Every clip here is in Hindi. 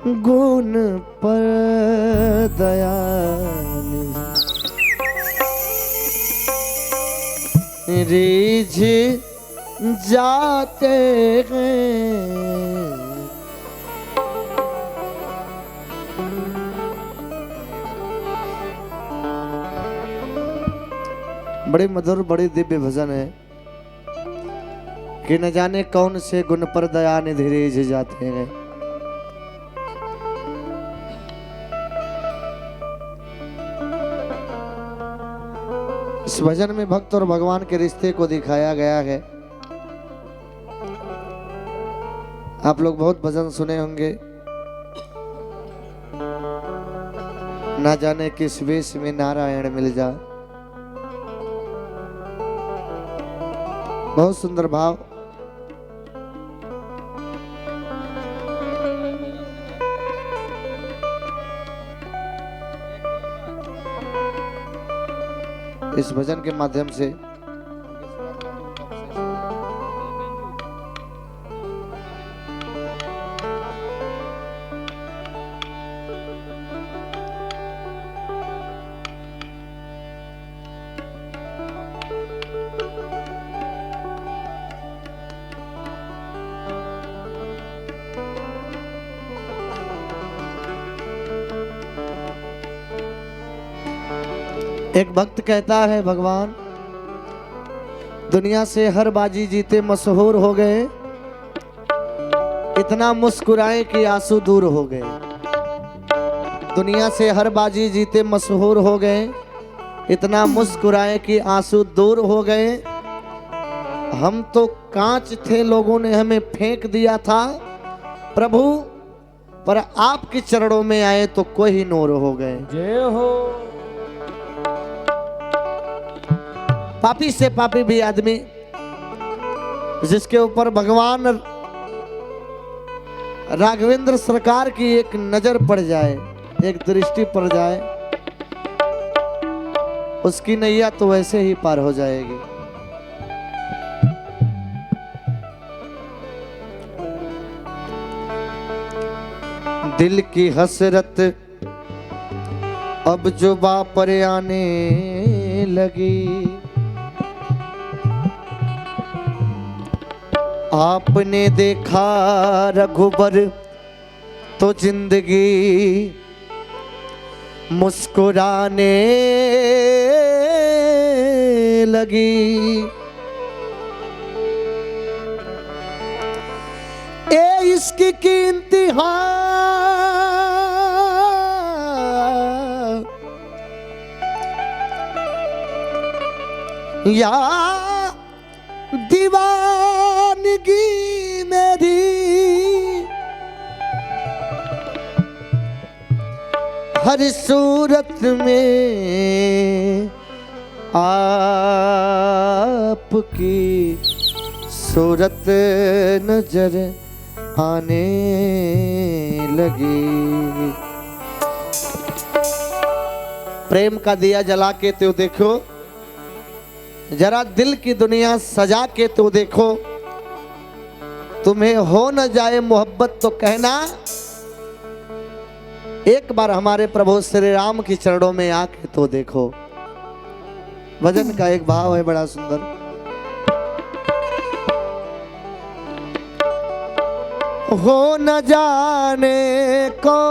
गुण पर दया रिझ जाते हैं। बड़े मधुर बड़े दिव्य भजन है कि न जाने कौन से गुण पर दया निधि रिझ जाते हैं। इस भजन में भक्त और भगवान के रिश्ते को दिखाया गया है। आप लोग बहुत भजन सुने होंगे। ना जाने किस वेश में नारायण मिल जा, बहुत सुंदर भाव। इस भजन के माध्यम से एक भक्त कहता है, भगवान दुनिया से हर बाजी जीते मशहूर हो गए, इतना मुस्कुराए कि आंसू दूर हो गए। दुनिया से हर बाजी जीते मशहूर हो गए, इतना मुस्कुराए कि आंसू दूर हो गए। हम तो कांच थे, लोगों ने हमें फेंक दिया था प्रभु, पर आपके चरणों में आए तो कोई नूर हो गए। जय हो। पापी से पापी भी आदमी जिसके ऊपर भगवान राघवेंद्र सरकार की एक नजर पड़ जाए, एक दृष्टि पड़ जाए, उसकी नैया तो वैसे ही पार हो जाएगी। दिल की हसरत अब जुबा पर आने लगी, आपने देखा रघुबर तो जिंदगी मुस्कुराने लगी। ए इश्क की इंतहा या दीवानगी मेरी, हर सूरत में आपकी सूरत नजर आने लगी। प्रेम का दिया जला के तो देखो, जरा दिल की दुनिया सजा के तो देखो, तुम्हें हो न जाए मोहब्बत तो कहना, एक बार हमारे प्रभु श्री राम की चरणों में आके तो देखो। भजन का एक भाव है बड़ा सुंदर। हो न जाने कौन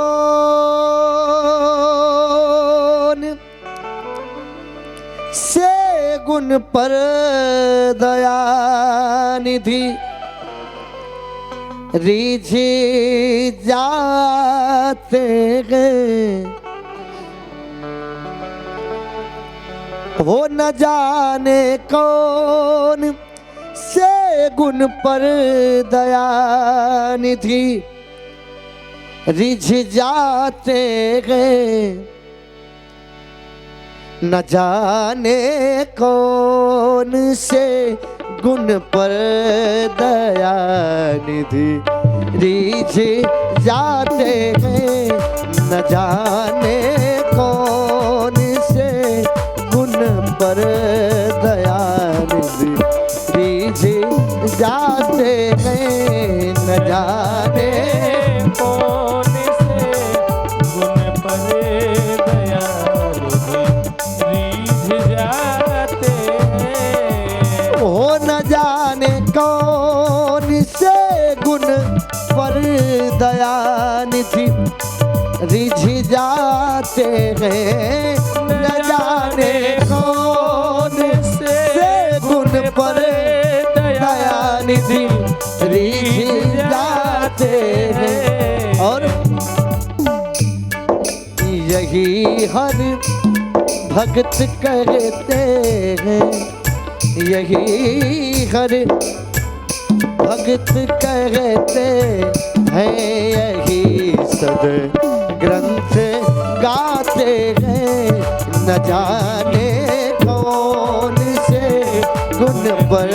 से गुण पर दया निधि रिझ जाते हैं। हो न जाने कौन से गुण पर दया निधि रिझ जाते हैं। न जाने कौन से गुण पर दया निधि रिझ जाते हैं। न जाने कौन से गुण पर दया निधि रिझ जाते हैं। न जाने कौन से निधि रिझ जाते हैं, न जाने कौन से गुण पर दया निधि रिझ जाते हैं। और यही हर भक्त कहते हैं, यही हर भक्त कहते हैं, यही सद ग्रंथ गाते हैं, न जाने कौन से गुण पर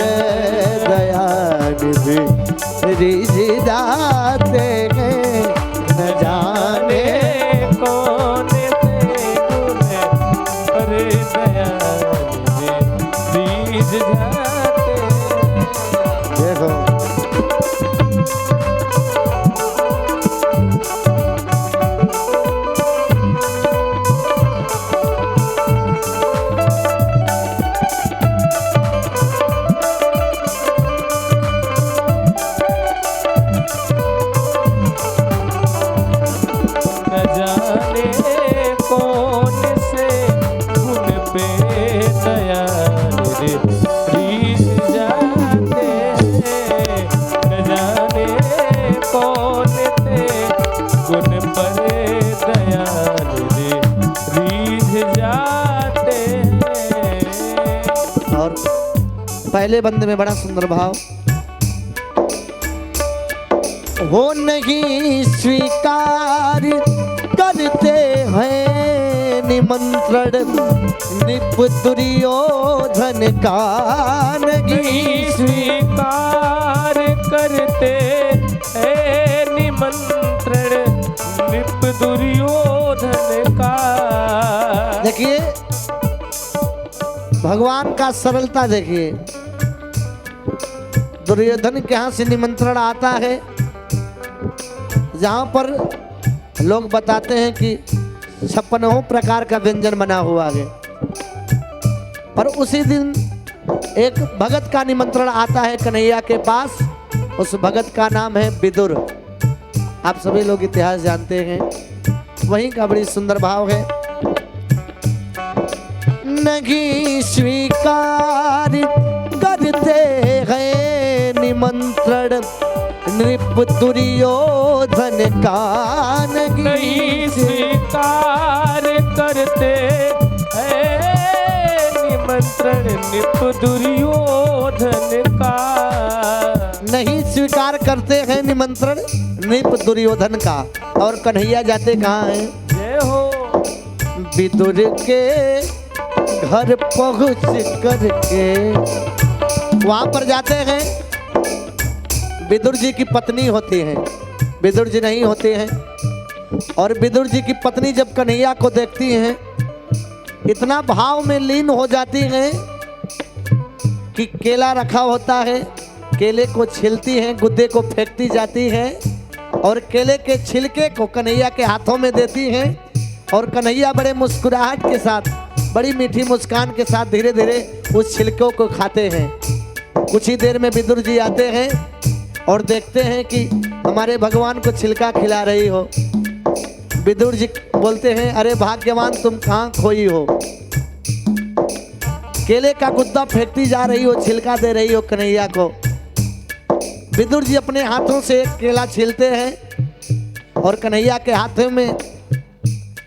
दया निधि रिझ जाते हैं, न जाने कौन से गुण पर दया निधि रिझ जाते हैं। देखो न जाने कौन से गुण पे दया निधि रिझ जाते हैं, न जाने कौन से गुण पर दया निधि रिझ जाते हैं। और पहले बंद में बड़ा सुंदर भाव, वो नहीं स्वीकार करते हैं निमंत्रण निप दुर्योधन का, नहीं स्वीकार करते हैं निमंत्रण निप दुर्योधन का। देखिए भगवान का सरलता देखिए, दुर्योधन के यहाँ से निमंत्रण आता है, जहाँ पर लोग बताते हैं कि 56 प्रकार का व्यंजन बना हुआ है, पर उसी दिन एक भगत का निमंत्रण आता है कन्हैया के पास। उस भगत का नाम है विदुर। आप सभी लोग इतिहास जानते हैं, वहीं का बड़ी सुंदर भाव है, नहीं स्वीकार करते हैं निमंत्रण नृप दुर्योधन का, नहीं स्वीकार करते हैं निमंत्रण निप दुर्योधन का। नहीं स्वीकार करते हैं निमंत्रण नृप दुर्योधन का। और कन्हैया जाते कहाँ हैं? जय हो। विदुर के घर पहुँच करके वहाँ पर जाते हैं। विदुर जी की पत्नी होती हैं, विदुर जी नहीं होते हैं। और विदुर जी की पत्नी जब कन्हैया को देखती हैं, इतना भाव में लीन हो जाती हैं कि केला रखा होता है, केले को छीलती हैं, गुद्दे को फेंकती जाती हैं और केले के छिलके को कन्हैया के हाथों में देती हैं। और कन्हैया बड़े मुस्कुराहट के साथ, बड़ी मीठी मुस्कान के साथ धीरे धीरे उस छिलकों को खाते हैं। कुछ ही देर में विदुर जी आते हैं और देखते हैं कि हमारे भगवान को छिलका खिला रही हो। विदुर जी बोलते हैं, अरे भाग्यवान, तुम कहाँ खोई हो? केले का गुद्दा फेंकती जा रही हो, छिलका दे रही हो कन्हैया को। विदुर जी अपने हाथों से केला छीलते हैं और कन्हैया के हाथों में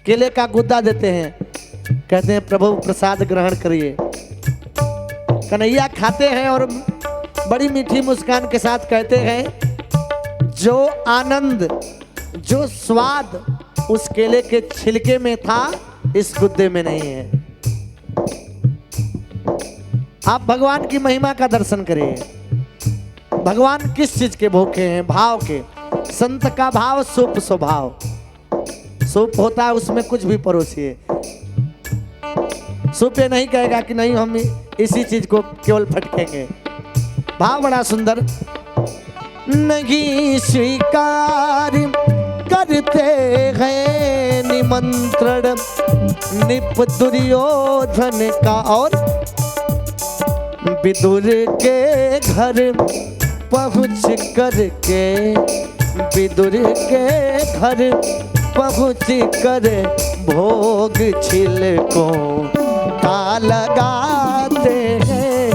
केले का गुद्दा देते हैं। कहते हैं, प्रभु प्रसाद ग्रहण करिए। कन्हैया खाते हैं और बड़ी मीठी मुस्कान के साथ कहते हैं, जो आनंद, जो स्वाद उस केले के छिलके में था, इस गुद्दे में नहीं है। आप भगवान की महिमा का दर्शन करिए। भगवान किस चीज के भूखे हैं? भाव के। संत का भाव सूप स्वभाव। सूप होता है, उसमें कुछ भी परोसिए। सूप ये नहीं कहेगा कि नहीं हम इसी चीज को केवल फटकेंगे। भाव बड़ा सुंदर। नहीं स्वीकार करते हैं निमंत्रण निप दुर्योधन का। और विदुर के घर पहुँच करके विदुर के घर पहुँच कर भोग छिलको का लगाते हैं,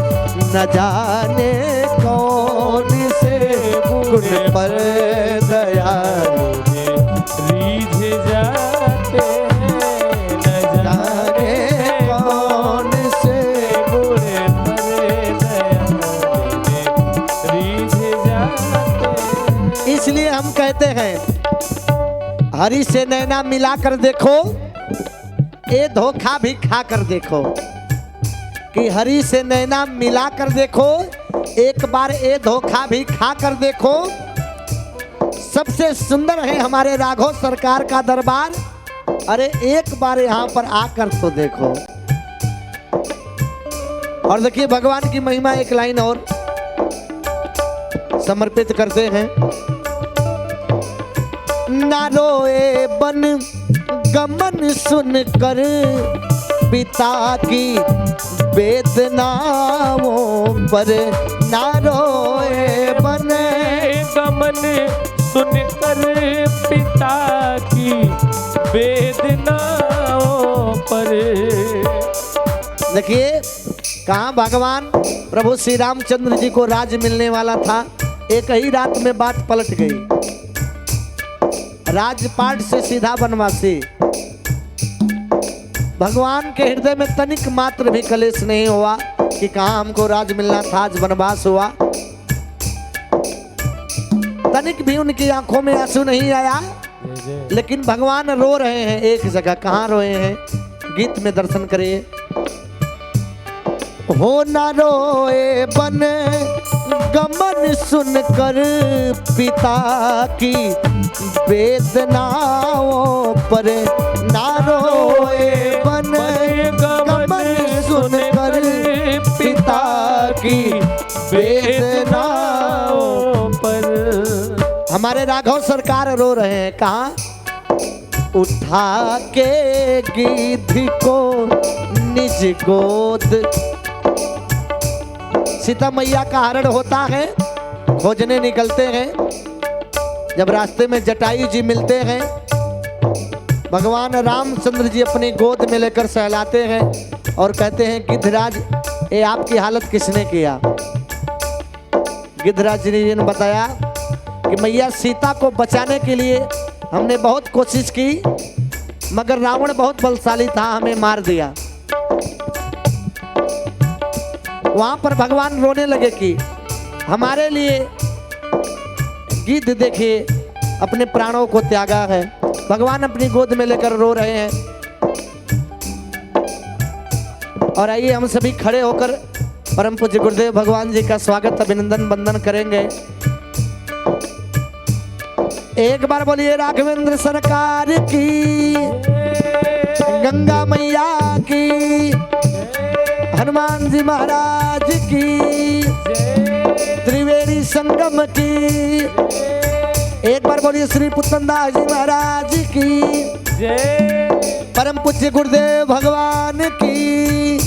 न जाने कौन से गुण पर दयालु रीझ जाते हैं, न जाने कौन से गुण पर दयालु रीझ जाते हैं। इसलिए हम कहते हैं हरि से नैना मिला कर देखो, ये धोखा भी खा कर देखो। कि हरि से नैना मिला कर देखो, एक बार ये धोखा भी खा कर देखो। सबसे सुंदर है हमारे राघव सरकार का दरबार। अरे एक बार यहाँ पर आकर तो देखो। और देखिए भगवान की महिमा एक लाइन और समर्पित करते हैं। ना रोए बन गमन सुन कर पिता की वेदनाओं पर, ना रोए बन गमन सुनकर पिता की वेदनाओं पर। देखिए कहाँ भगवान प्रभु श्री रामचंद्र जी को राज मिलने वाला था, एक ही रात में बात पलट गई। राजपाट से सीधा बनवासी। भगवान के हृदय में तनिक मात्र भी कलेश नहीं हुआ कि कहाँ हमको राज मिलना था, आज वनवास हुआ। तनिक भी उनकी आंखों में आंसू नहीं आया। लेकिन भगवान रो रहे हैं एक जगह। कहाँ रोए हैं? गीत में दर्शन करिए। हो न रोए बन गमन सुनकर पिता की वेदनाओं पर, ना रोए बन गमन सुनकर पिता की वेदनाओं पर। हमारे राघव सरकार रो रहे हैं। कहाँ? उठा के गिद्ध को निज गोद। सीता मैया का हरण होता है, खोजने निकलते हैं। जब रास्ते में जटायु जी मिलते हैं, भगवान रामचंद्र जी अपनी गोद में लेकर सहलाते हैं और कहते हैं गिद्धराज ये आपकी हालत किसने किया? गिद्धराज जी ने बताया कि मैया सीता को बचाने के लिए हमने बहुत कोशिश की, मगर रावण बहुत बलशाली था, हमें मार दिया। वहां पर भगवान रोने लगे कि हमारे लिए गिद्ध देखिए अपने प्राणों को त्यागा है। भगवान अपनी गोद में लेकर रो रहे हैं। और आइए हम सभी खड़े होकर परम पूज्य गुरुदेव भगवान जी का स्वागत अभिनंदन वंदन करेंगे। एक बार बोलिए राघवेंद्र सरकार की, गंगा मैया की, हनुमान जी महाराज की, त्रिवेणी संगम की। एक बार बोलिए श्री पुतंदास जी महाराज की जय, परम पूज्य गुरुदेव भगवान की।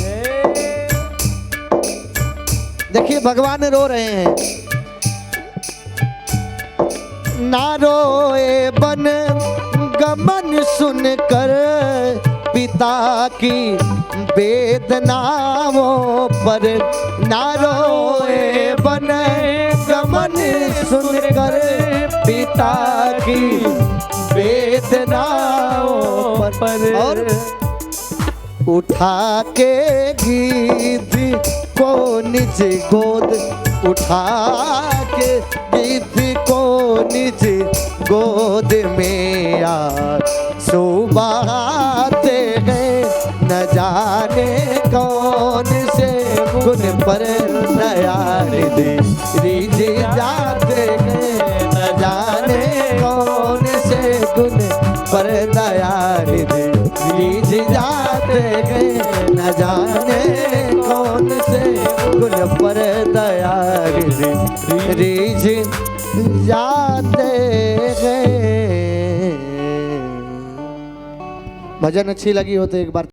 देखिए भगवान रो रहे हैं। ना रोए बन गमन सुनकर पिता की वेदनाओं पर, ना रोए बन गमन सुनकर पिता की वेदनाओं पर। और उठा के गिद्ध को निज गोद, उठा के गिद्ध को निज गोद में आ सुबहाते हैं, न जाने कौन से गुण पर दया निधि रिझ जाते हैं, न जाने कौन से गुण पर दया निधि रिझ जाते हैं, न जाने कौन से गुण पर दया निधि रिझ जाते हैं। भजन अच्छी लगी हो तो एक बार